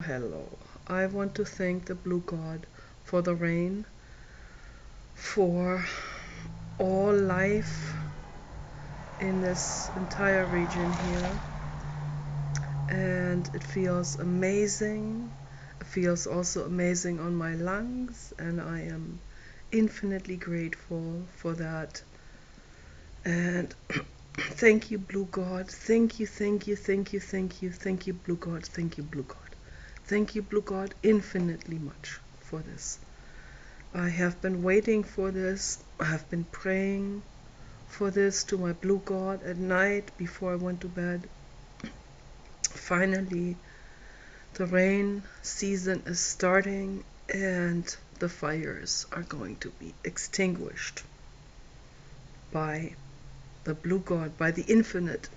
Hello. I want to thank the Blue God for the rain, for all life in this entire region here. And it feels amazing. It feels also amazing on my lungs, and I am infinitely grateful for that. And thank you, Blue God. Thank you, thank you, thank you, thank you, thank you, Blue God. Thank you, Blue God. Thank you, Blue God, infinitely much for this. I have been waiting for this. I have been praying for this to my Blue God at night before I went to bed. Finally, the rain season is starting and the fires are going to be extinguished by the Blue God, by the infinite,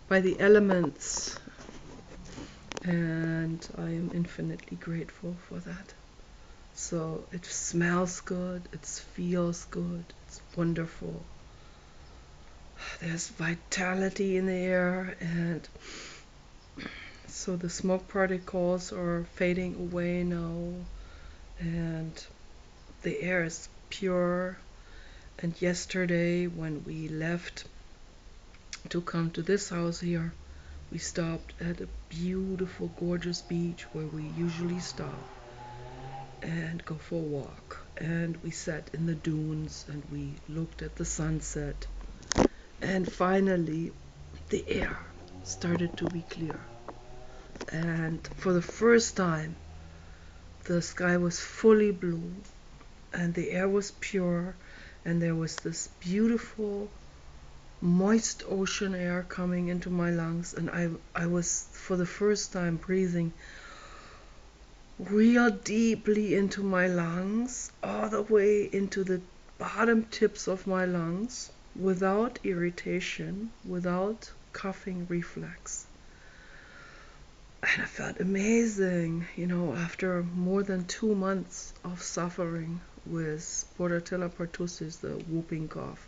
by the elements. And I am infinitely grateful for that. So it smells good, it feels good, it's wonderful. There's vitality in the air, and so the smoke particles are fading away now, and the air is pure. And yesterday, when we left to come to this house here, we stopped at a beautiful, gorgeous beach where we usually stop and go for a walk. And we sat in the dunes and we looked at the sunset. And finally, the air started to be clear. And for the first time, the sky was fully blue and the air was pure, and there was this beautiful moist ocean air coming into my lungs, and I was for the first time breathing real deeply into my lungs, all the way into the bottom tips of my lungs, without irritation, without coughing reflex. And I felt amazing, after more than 2 months of suffering with Bordetella pertussis, the whooping cough.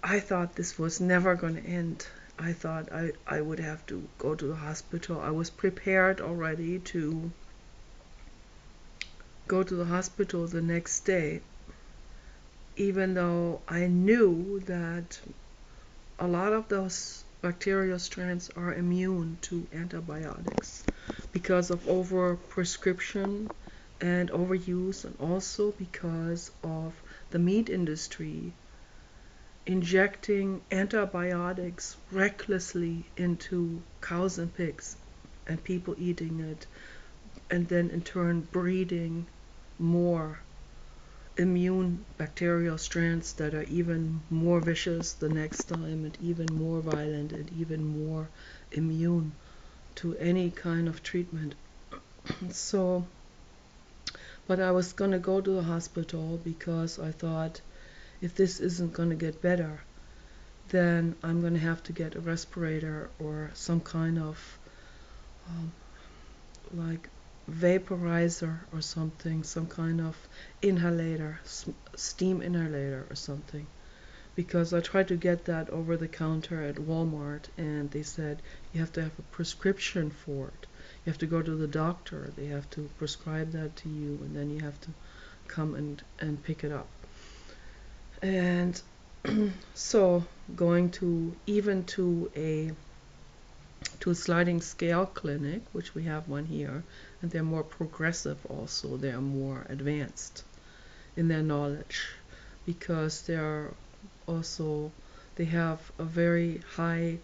I thought this was never going to end. I thought I would have to go to the hospital. I was prepared already to go to the hospital the next day, even though I knew that a lot of those bacterial strands are immune to antibiotics because of overprescription and overuse, and also because of the meat industry injecting antibiotics recklessly into cows and pigs, and people eating it, and then in turn breeding more immune bacterial strands that are even more vicious the next time, and even more violent, and even more immune to any kind of treatment. So, but I was gonna go to the hospital because I thought, if this isn't gonna get better, then I'm gonna have to get a respirator or some kind of um, like vaporizer or something, some kind of inhalator, steam inhalator or something. Because I tried to get that over the counter at Walmart, and they said you have to have a prescription for it. You have to go to the doctor, they have to prescribe that to you, and then you have to come and pick it up. And so going to even to a sliding scale clinic, which we have one here, and they're more progressive also, they're more advanced in their knowledge, because they have a very high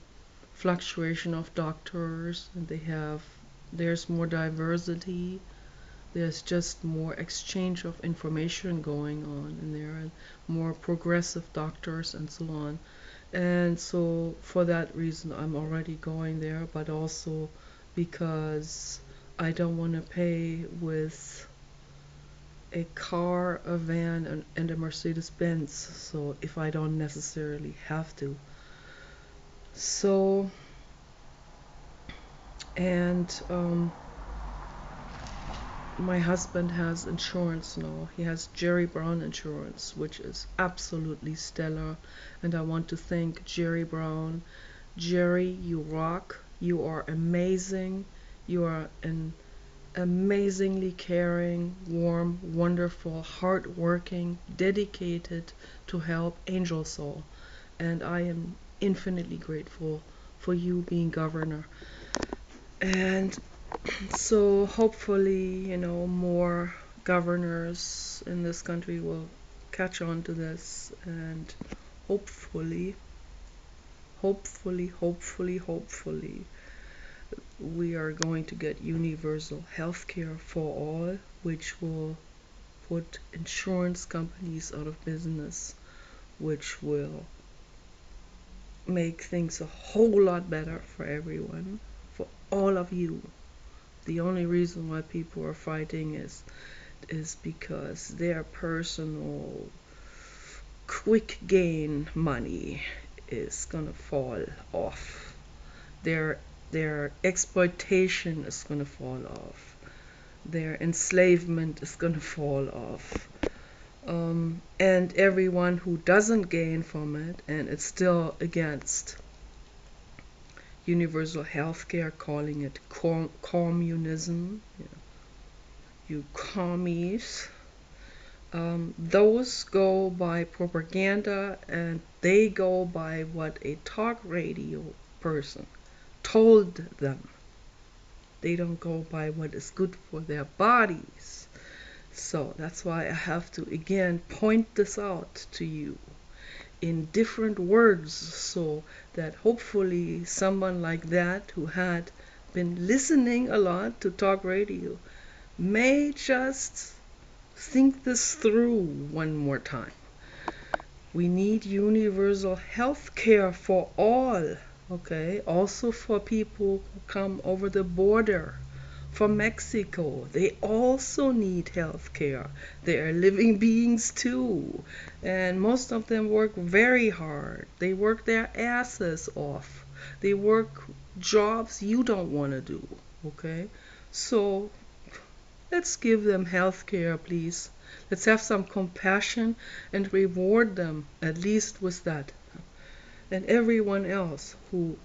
fluctuation of doctors, and there's more diversity, there's just more exchange of information going on in there, and more progressive doctors and so on. And so for that reason I'm already going there, but also because I don't want to pay with a car, a van, and a Mercedes-Benz, so if I don't necessarily have to. So, and my husband has insurance now. He has Jerry Brown insurance, which is absolutely stellar, and I want to thank Jerry Brown. Jerry, you rock. You are amazing. You are an amazingly caring, warm, wonderful, hardworking, dedicated to help angel soul. And I am infinitely grateful for you being governor. And so hopefully, more governors in this country will catch on to this, and hopefully, hopefully, we are going to get universal health care for all, which will put insurance companies out of business, which will make things a whole lot better for everyone, for all of you. The only reason why people are fighting is because their personal quick gain money is gonna fall off. Their exploitation is gonna fall off. Their enslavement is gonna fall off. And everyone who doesn't gain from it and it's still against universal health care, calling it communism, you commies, those go by propaganda, and they go by what a talk radio person told them. They don't go by what is good for their bodies. So that's why I have to again point this out to you in different words, so that hopefully someone like that who had been listening a lot to talk radio may just think this through one more time. We need universal health care for all, okay? Also for people who come over the border from Mexico. They also need health care. They are living beings too. And most of them work very hard. They work their asses off. They work jobs you don't want to do, okay? So let's give them health care, please. Let's have some compassion and reward them, at least with that. And everyone else who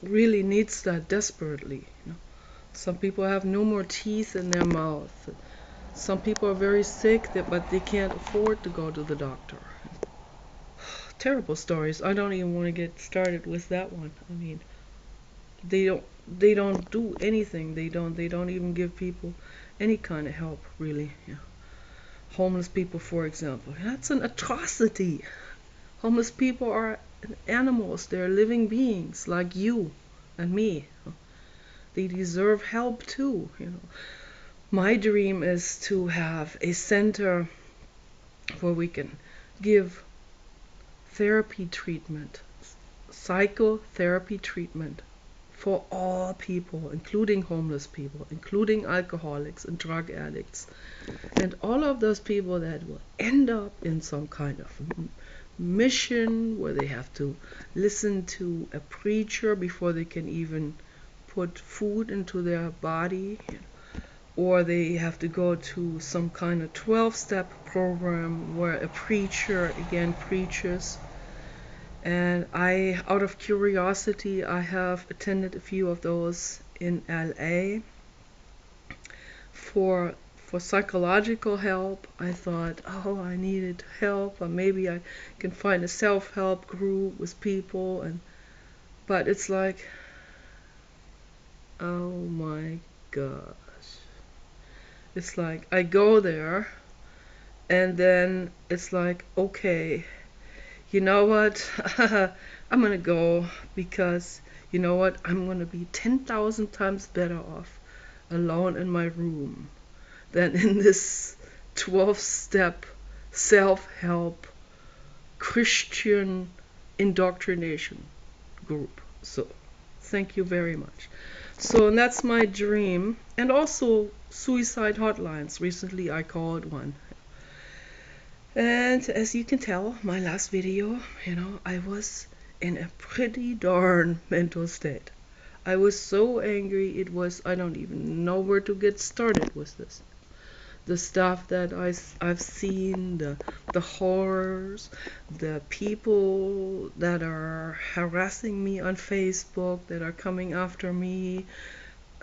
really needs that desperately. Some people have no more teeth in their mouth. Some people are very sick, but they can't afford to go to the doctor. Terrible stories. I don't even want to get started with that one. I mean, they don't do anything. They don't even give people any kind of help, really. Homeless people, for example. That's an atrocity. Homeless people are animals. They're living beings like you and me. They deserve help too. My dream is to have a center where we can give therapy treatment, psychotherapy treatment for all people, including homeless people, including alcoholics and drug addicts, and all of those people that will end up in some kind of mission where they have to listen to a preacher before they can even put food into their body, or they have to go to some kind of 12-step program where a preacher again preaches. And out of curiosity, I have attended a few of those in LA for psychological help. I thought, oh, I needed help, or maybe I can find a self-help group with people, but it's like, oh my gosh. It's like I go there, and then it's like, okay, you know what? I'm gonna go because you know what? I'm gonna be 10,000 times better off alone in my room than in this 12-step self-help Christian indoctrination group. So thank you very much. So and that's my dream. And also suicide hotlines. Recently I called one. And as you can tell, my last video, I was in a pretty darn mental state. I was so angry, I don't even know where to get started with this. the stuff that I've seen, the horrors, the people that are harassing me on Facebook, that are coming after me,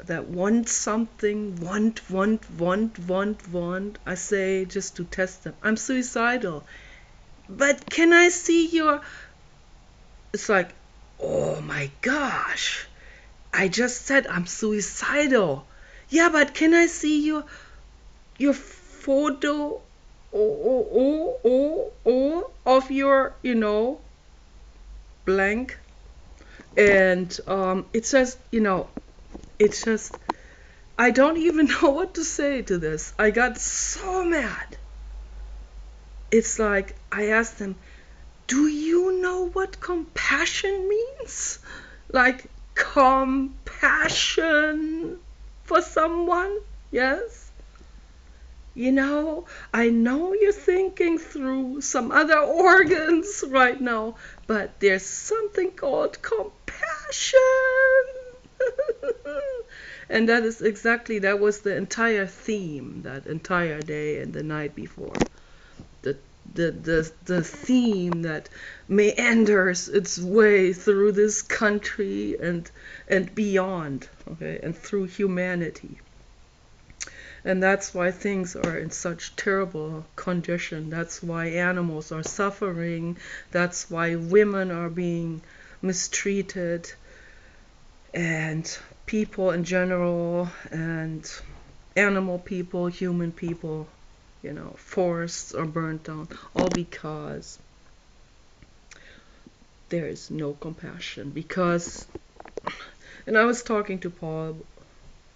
that want something, want. I say just to test them. I'm suicidal. But can I see your... It's like, oh my gosh. I just said I'm suicidal. Yeah, but can I see your photo of your, blank? And it's just, it's just, I don't even know what to say to this. I got so mad. It's like I asked them, do you know what compassion means? Like compassion for someone? Yes? I know you're thinking through some other organs right now, but there's something called compassion. And that was the entire theme that entire day and the night before. The the theme that meanders its way through this country and beyond, okay, and through humanity. And that's why things are in such terrible condition. That's why animals are suffering. That's why women are being mistreated, and people in general, and animal people, human people, forests are burnt down, all because there is no compassion. And I was talking to Paul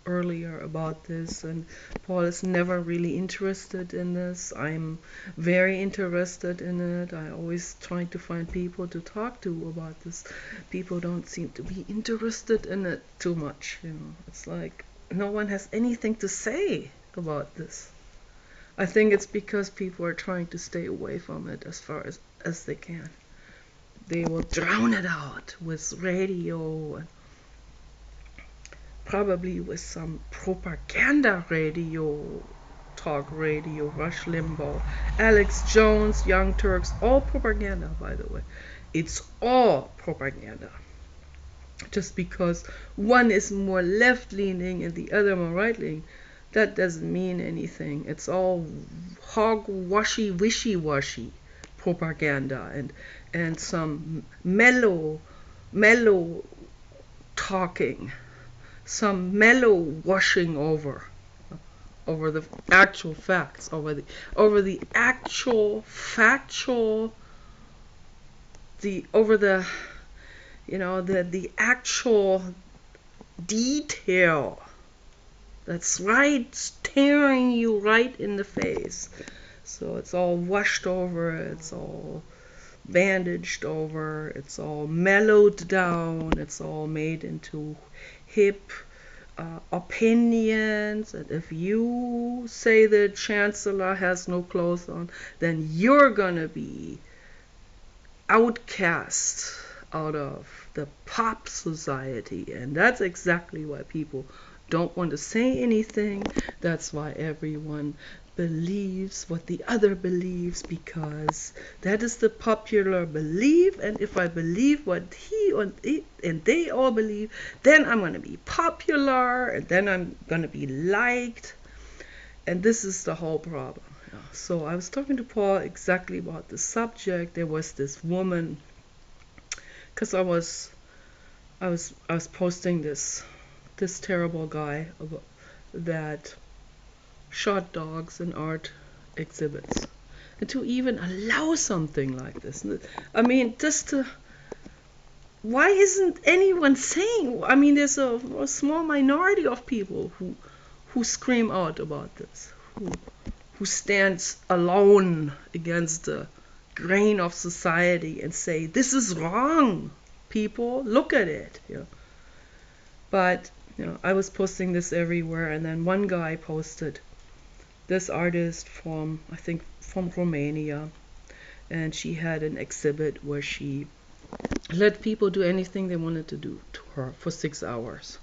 earlier about this, and Paul is never really interested in this. I'm very interested in it. I always try to find people to talk to about this. People don't seem to be interested in it too much. It's like no one has anything to say about this. I think it's because people are trying to stay away from it as far as they can. They will drown it out with radio and probably with some propaganda radio, talk radio, Rush Limbaugh, Alex Jones, Young Turks, all propaganda, by the way. It's all propaganda. Just because one is more left-leaning and the other more right-leaning, that doesn't mean anything. It's all hog-washy, wishy-washy propaganda and some mellow talking, some mellow washing over the actual facts, over the actual factual, over the the actual detail that's right, staring you right in the face. So it's all washed over, it's all bandaged over, it's all mellowed down, it's all made into hip opinions. And if you say the chancellor has no clothes on, then you're gonna be outcast out of the pop society. And that's exactly why people don't want to say anything. That's why everyone believes what the other believes, because that is the popular belief. And if I believe what he and they all believe, then I'm going to be popular, and then I'm going to be liked. And this is the whole problem. So I was talking to Paul exactly about the subject. There was this woman, because I was posting this terrible guy that shot dogs in art exhibits, and to even allow something like this. I mean, why isn't anyone saying? I mean, there's a small minority of people who scream out about this, who stands alone against the grain of society and say, this is wrong, people, look at it. But I was posting this everywhere, and then one guy posted, this artist from, I think, from Romania, and she had an exhibit where she let people do anything they wanted to do to her for 6 hours.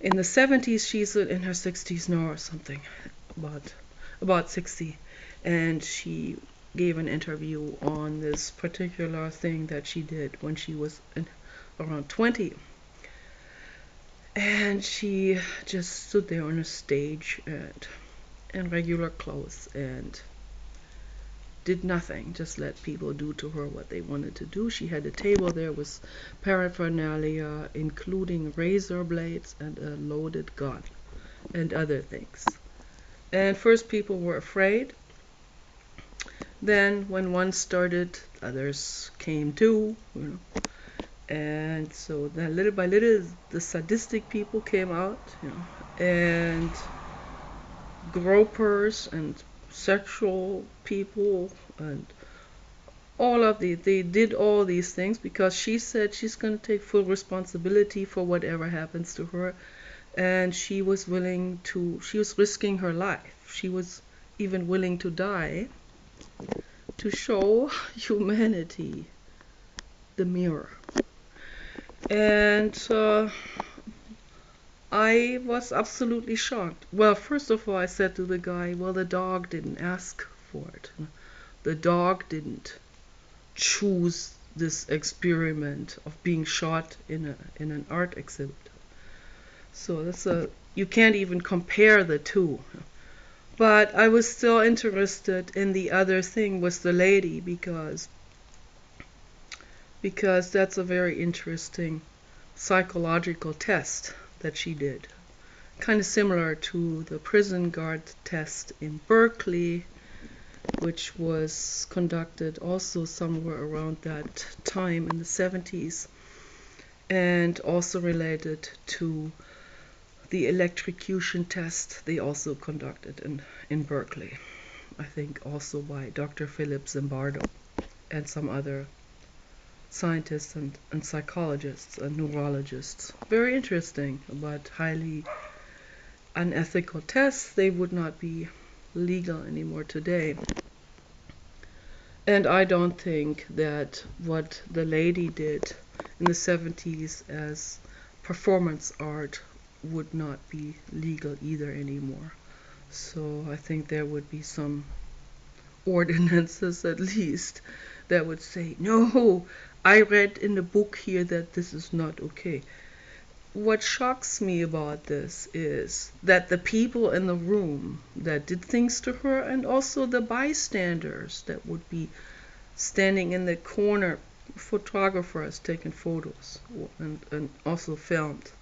In the 70s, she's in her 60s now or something, but about 60, and she gave an interview on this particular thing that she did when she was around 20. And she just stood there on a stage and in regular clothes and did nothing, just let people do to her what they wanted to do. She had a table there with paraphernalia, including razor blades and a loaded gun and other things. And first people were afraid. Then when one started, others came too, And so then little by little, the sadistic people came out, and gropers and sexual people and they did all these things because she said she's going to take full responsibility for whatever happens to her, and she was risking her life. She was even willing to die to show humanity the mirror. And I was absolutely shocked. Well, first of all, I said to the guy, well, the dog didn't ask for it. The dog didn't choose this experiment of being shot in an art exhibit. So you can't even compare the two. But I was still interested in the other thing with the lady because that's a very interesting psychological test that she did. Kind of similar to the prison guard test in Berkeley, which was conducted also somewhere around that time in the 70s, and also related to the electrocution test they also conducted in Berkeley. I think also by Dr. Philip Zimbardo and some other scientists and psychologists and neurologists. Very interesting, but highly unethical tests. They would not be legal anymore today. And I don't think that what the lady did in the 70s as performance art would not be legal either anymore. So I think there would be some ordinances at least that would say, no, I read in the book here that this is not okay. What shocks me about this is that the people in the room that did things to her, and also the bystanders that would be standing in the corner, photographers taking photos and also filmed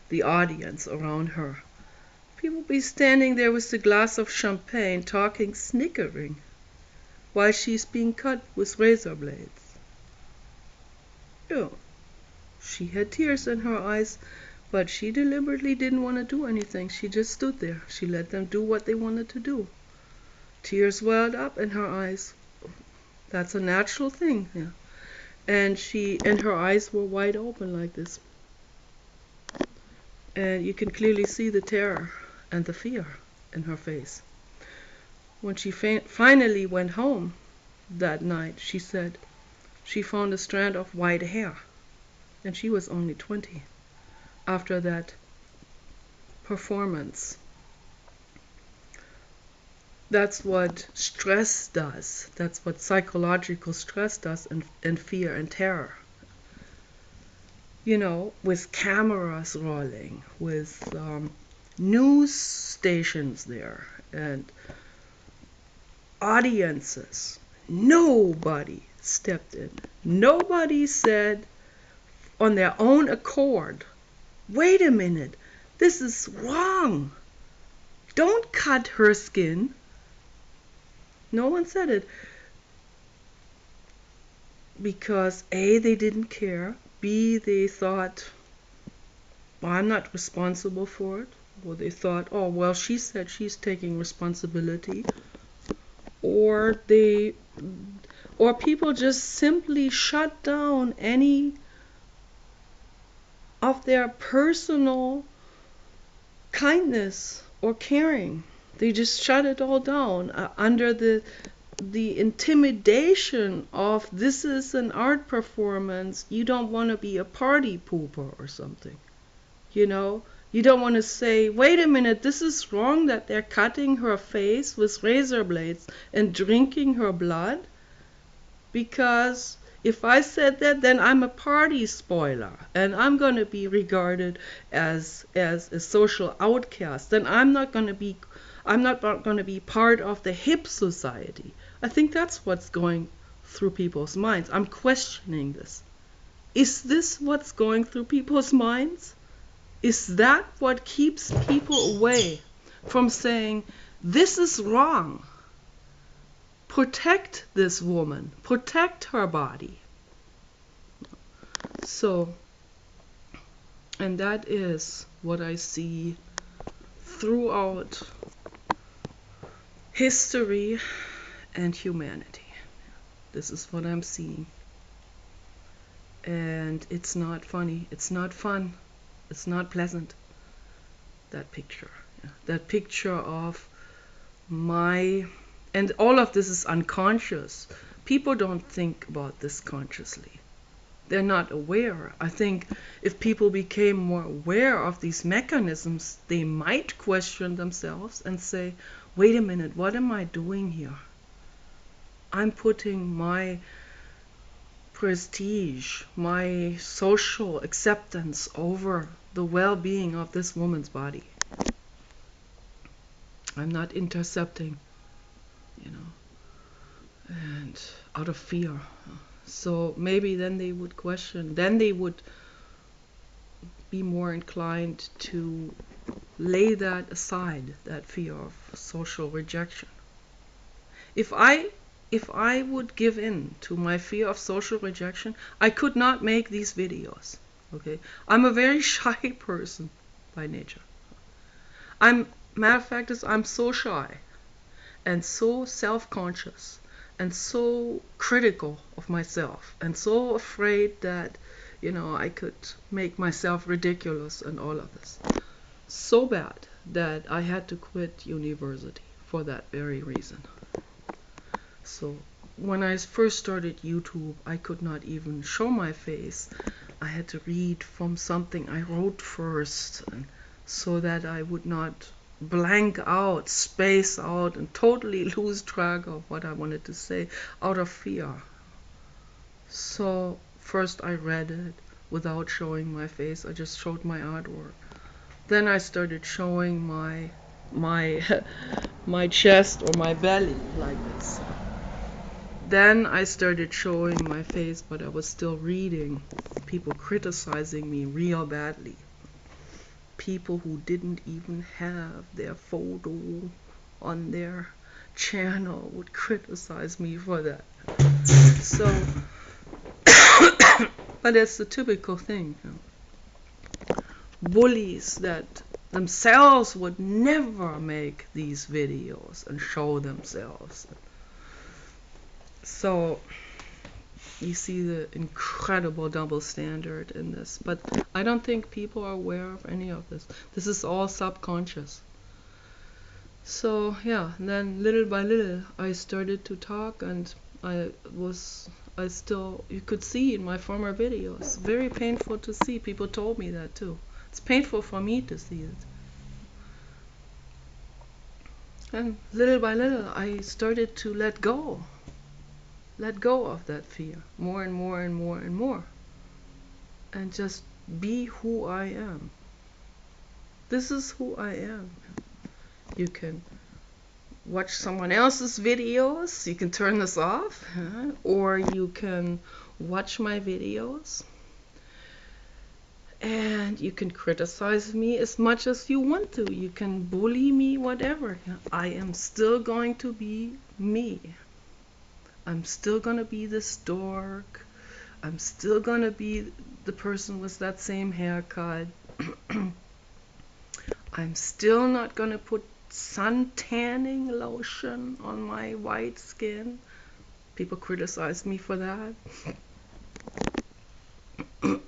the audience around her. People be standing there with a glass of champagne, talking, snickering, while she's being cut with razor blades. She had tears in her eyes, but she deliberately didn't want to do anything. She just stood there. She let them do what they wanted to do. Tears welled up in her eyes. That's a natural thing. And her eyes were wide open like this. And you can clearly see the terror and the fear in her face. When she finally went home that night, she said she found a strand of white hair, and she was only 20 after that performance. That's what stress does. That's what psychological stress does, and fear and terror. With cameras rolling, with news stations there, and audiences. Nobody stepped in. Nobody said on their own accord, wait a minute, this is wrong. Don't cut her skin. No one said it. Because A, they didn't care. B, they thought, well, I'm not responsible for it. Or they thought, oh, well, she said she's taking responsibility. Or people just simply shut down any of their personal kindness or caring. They just shut it all down under the intimidation of, this is an art performance, you don't want to be a party pooper or something. You know, you don't want to say, wait a minute, this is wrong that they're cutting her face with razor blades and drinking her blood. Because if I said that, then I'm a party spoiler and I'm going to be regarded as a social outcast. Then I'm not going to be part of the hip society. I think that's what's going through people's minds. I'm questioning this. Is this what's going through people's minds? Is that what keeps people away from saying, this is wrong? Protect this woman. Protect her body. So, and that is what I see throughout history and humanity. This is what I'm seeing. And it's not funny. It's not fun. It's not pleasant. That picture. That picture of my... And all of this is unconscious. People don't think about this consciously. They're not aware. I think if people became more aware of these mechanisms, they might question themselves and say, wait a minute, what am I doing here? I'm putting my prestige, my social acceptance over the well-being of this woman's body. I'm not intercepting, and out of fear. So maybe then they would question, then they would be more inclined to lay that aside, that fear of social rejection. If I would give in to my fear of social rejection, I could not make these videos. Okay, I'm a very shy person by nature. Matter of fact, I'm so shy and so self-conscious and so critical of myself and so afraid that, I could make myself ridiculous and all of this. So bad that I had to quit university for that very reason. So when I first started YouTube, I could not even show my face. I had to read from something I wrote first, and so that I would not blank out, space out, and totally lose track of what I wanted to say out of fear. So first I read it without showing my face. I just showed my artwork. Then I started showing my my chest or my belly like this. Then I started showing my face, but I was still reading. People criticizing me real badly. People who didn't even have their photo on their channel would criticize me for that. So, but it's the typical thing. Bullies that themselves would never make these videos and show themselves. So you see the incredible double standard in this. But I don't think people are aware of any of this. This is all subconscious. So yeah, then little by little I started to talk, and you could see in my former videos, very painful to see. People told me that too. It's painful for me to see it. And little by little I started to let go of that fear, more and more and more and more, and just be who I am. This is who I am. You can watch someone else's videos, you can turn this off, or you can watch my videos, and you can criticize me as much as you want to. You can bully me, whatever. I am still going to be me. I'm still going to be this dork. I'm still going to be the person with that same haircut. I'm still not going to put sun tanning lotion on my white skin. People criticize me for that.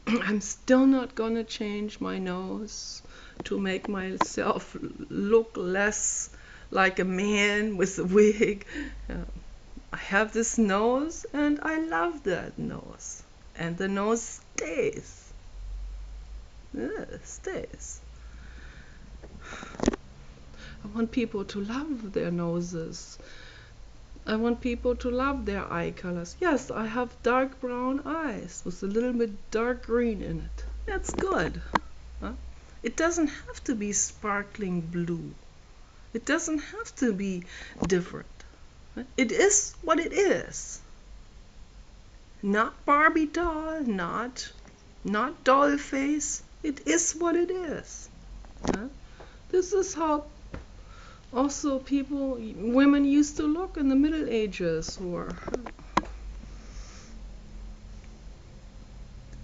I'm still not going to change my nose to make myself look less like a man with a wig. I have this nose, and I love that nose, and the nose stays. stays. I want people to love their noses. I want people to love their eye colors. Yes, I have dark brown eyes with a little bit dark green in it. That's good. Huh? It doesn't have to be sparkling blue. It doesn't have to be different. It is what it is. Not Barbie doll, not doll face. It is what it is. Huh? This is how also women used to look in the Middle Ages, or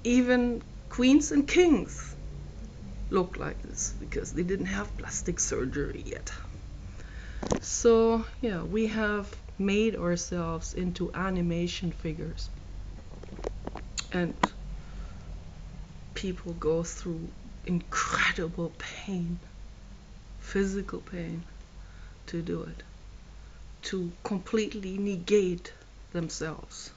even queens and kings looked like this because they didn't have plastic surgery yet. So yeah, we have made ourselves into animation figures, and people go through incredible pain, physical pain, to do it, to completely negate themselves,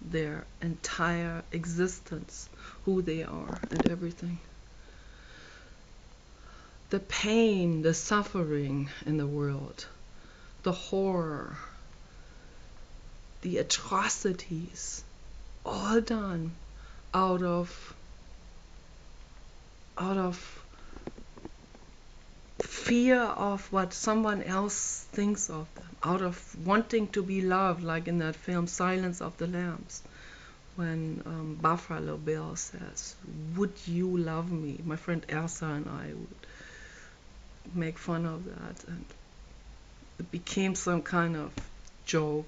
their entire existence, who they are and everything. The pain, the suffering in the world, the horror, the atrocities, all done out of fear of what someone else thinks of them, out of wanting to be loved, like in that film Silence of the Lambs, when Buffalo Bill says, "Would you love me?" My friend Elsa and I would make fun of that, and it became some kind of joke.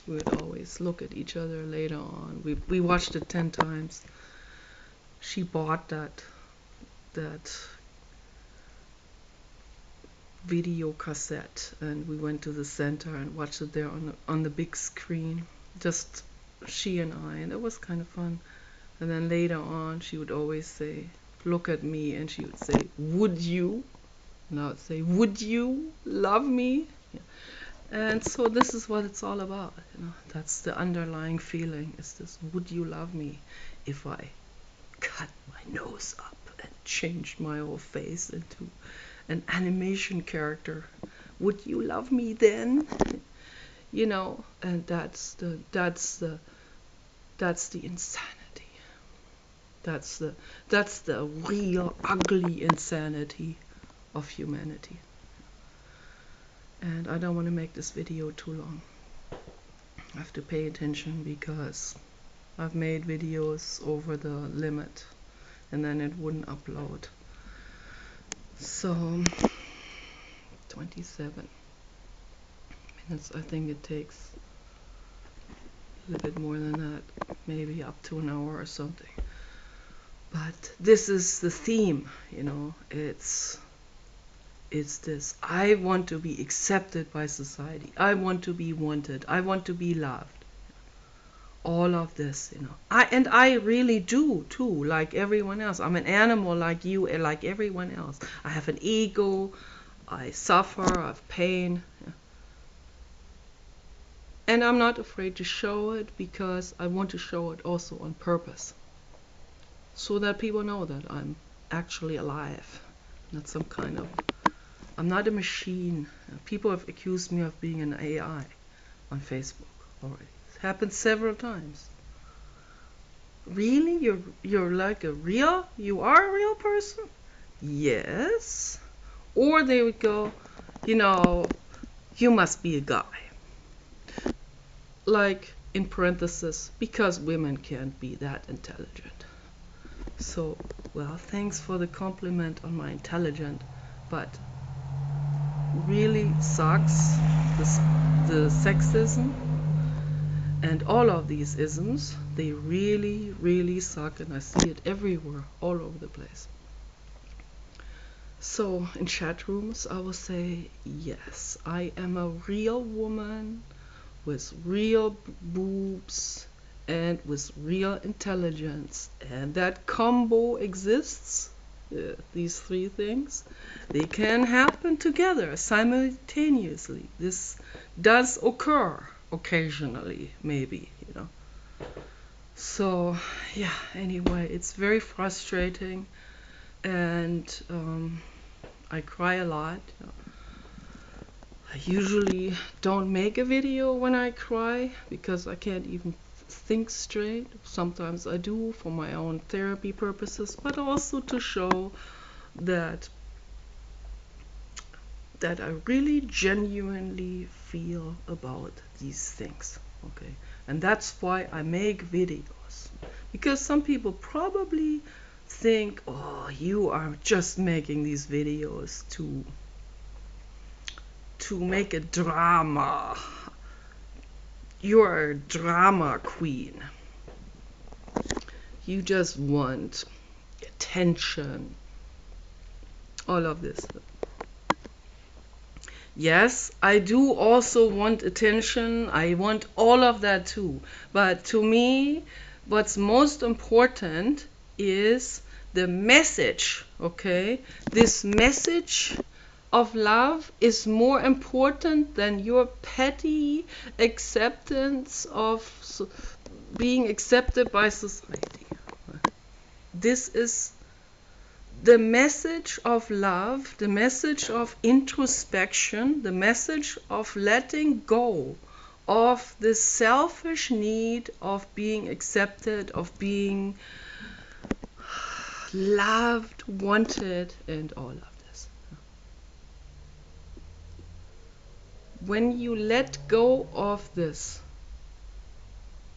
We would always look at each other later on. We watched it 10 times. She bought that video cassette, and we went to the center and watched it there on the big screen, just she and I, and it was kind of fun. And then later on she would always say, look at me, and she would say, would you? And I would say, would you love me? Yeah. And so this is what it's all about, you know. That's the underlying feeling, is this: would you love me if I cut my nose up and changed my whole face into an animation character? Would you love me then? You know, and that's the insanity. That's the real ugly insanity of humanity. And I don't want to make this video too long. I have to pay attention because I've made videos over the limit and then it wouldn't upload. So 27 minutes, I think it takes a little bit more than that, maybe up to an hour or something. But this is the theme, you know. It's this: I want to be accepted by society, I want to be wanted, I want to be loved. All of this, you know. I really do too, like everyone else. I'm an animal like you and like everyone else. I have an ego, I suffer, I have pain. And I'm not afraid to show it, because I want to show it also on purpose, so that people know that I'm actually alive, not some kind of, I'm not a machine. People have accused me of being an AI on Facebook already. It's happened several times. Really? You're like you are a real person? Yes. Or they would go, you know, you must be a guy. Like, in parentheses, because women can't be that intelligent. So, well, thanks for the compliment on my intelligence, but really sucks the sexism and all of these isms. They really, really suck, and I see it everywhere, all over the place. So in chat rooms I will say, yes, I am a real woman with real boobs and with real intelligence, and that combo exists. These three things, they can happen together simultaneously. This does occur occasionally, maybe, you know. So yeah, anyway, it's very frustrating, and I cry a lot. I usually don't make a video when I cry because I can't even think straight. Sometimes I do for my own therapy purposes, but also to show that I really genuinely feel about these things. Okay, and that's why I make videos, because some people probably think, oh, you are just making these videos to make a drama. You're a drama queen. You just want attention. All of this. Yes, I do also want attention. I want all of that too. But to me, what's most important is the message, okay? This message of love is more important than your petty acceptance of being accepted by society. This is the message of love, the message of introspection, the message of letting go of the selfish need of being accepted, of being loved, wanted, and all of this. When you let go of this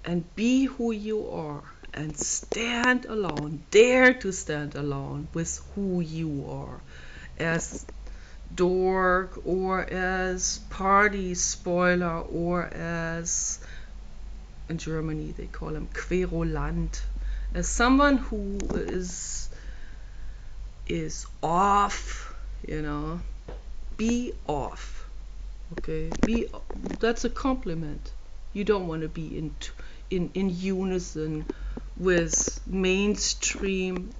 and be who you are and stand alone, dare to stand alone with who you are, as dork or as party spoiler or as, in Germany they call him Querulant, as someone who is off, you know, be off. Okay, that's a compliment. You don't want to be in unison with mainstream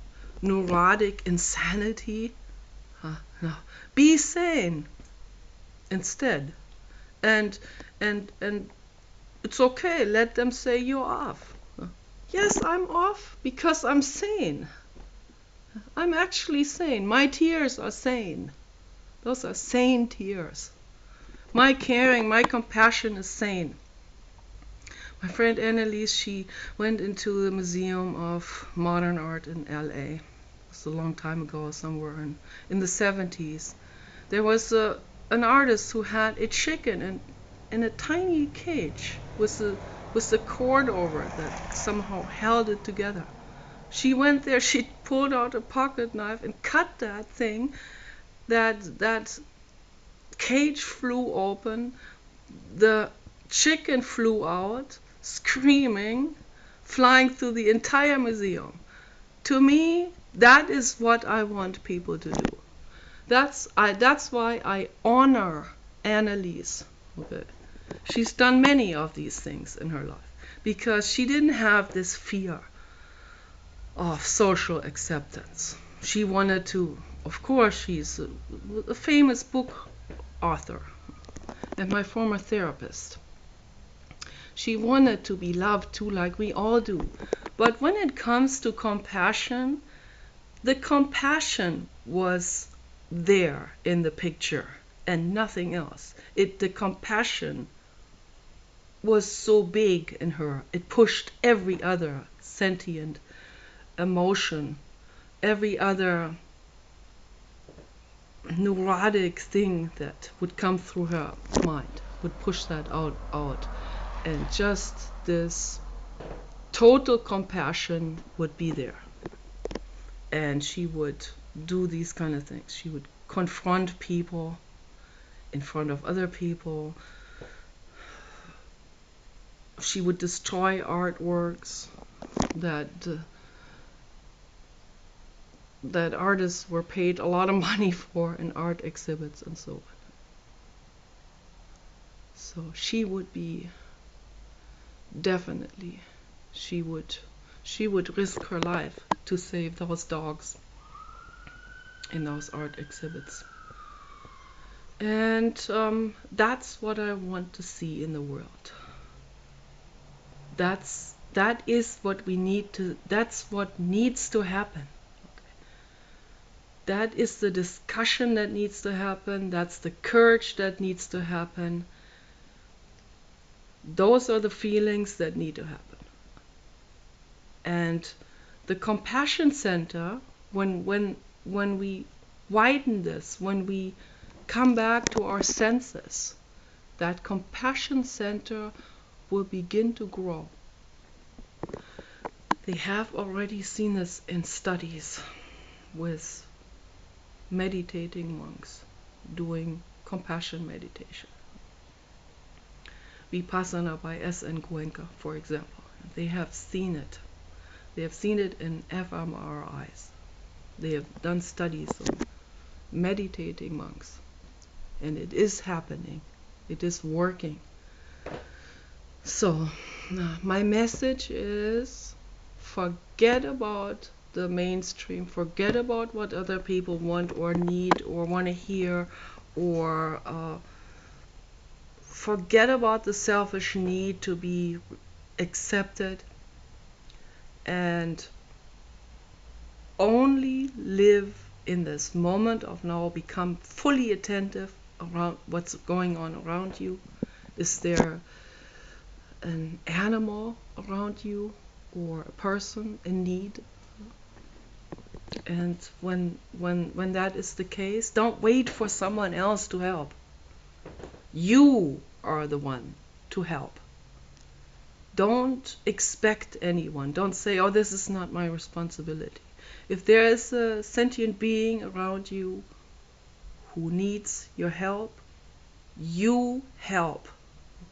neurotic insanity. No. Be sane instead. And and it's okay, let them say you're off. Yes, I'm off because I'm sane. I'm actually sane. My tears are sane. Those are sane tears. My caring, my compassion is sane. My friend Annalise, she went into the Museum of Modern Art in LA. It was a long time ago, somewhere in the 70s. There was an artist who had a chicken in a tiny cage with the cord over it that somehow held it together. She went there, she pulled out a pocket knife and cut that thing. That cage flew open, the chicken flew out, screaming, flying through the entire museum. To me, that is what I want people to do. That's why I honor Annalise. Okay. She's done many of these things in her life because she didn't have this fear of social acceptance. She wanted to, of course, she's a famous book author and my former therapist. She wanted to be loved too, like we all do. But when it comes to compassion, the compassion was there in the picture and nothing else. The compassion was so big in her. It pushed every other sentient emotion, every other neurotic thing that would come through her mind, would push that out. And just this total compassion would be there. And she would do these kind of things. She would confront people in front of other people. She would destroy artworks that artists were paid a lot of money for in art exhibits and so on. So she would be definitely, she would risk her life to save those dogs in those art exhibits. And that's what I want to see in the world. That's That is what we need to, that's what needs to happen. That is the discussion that needs to happen. That's the courage that needs to happen. Those are the feelings that need to happen. And the compassion center, when we widen this, when we come back to our senses, that compassion center will begin to grow. They have already seen this in studies with meditating monks doing compassion meditation. Vipassana by S.N. Goenka, for example. They have seen it. They have seen it in fMRIs. They have done studies on meditating monks. And it is happening. It is working. So, my message is forget about the mainstream. Forget about what other people want or need or want to hear, or forget about the selfish need to be accepted, and only live in this moment of now. Become fully attentive around what's going on around you. Is there an animal around you or a person in need? And when that is the case, don't wait for someone else to help. You are the one to help. Don't expect anyone. Don't say, oh, this is not my responsibility. If there is a sentient being around you who needs your help, you help.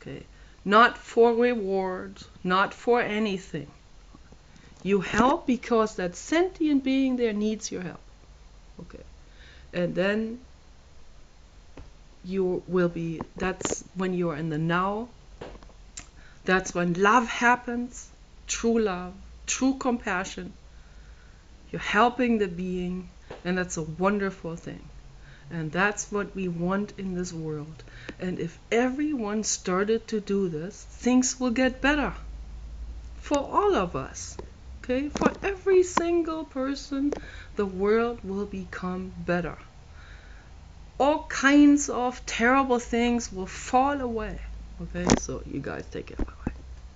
Okay? Not for reward, not for anything. You help because that sentient being there needs your help. Okay? And then you will be, that's when you are in the now. That's when love happens, true love, true compassion. You're helping the being, and that's a wonderful thing. And that's what we want in this world. And if everyone started to do this, things will get better. For all of us. Okay? For every single person, the world will become better. All kinds of terrible things will fall away. Okay? So you guys take care.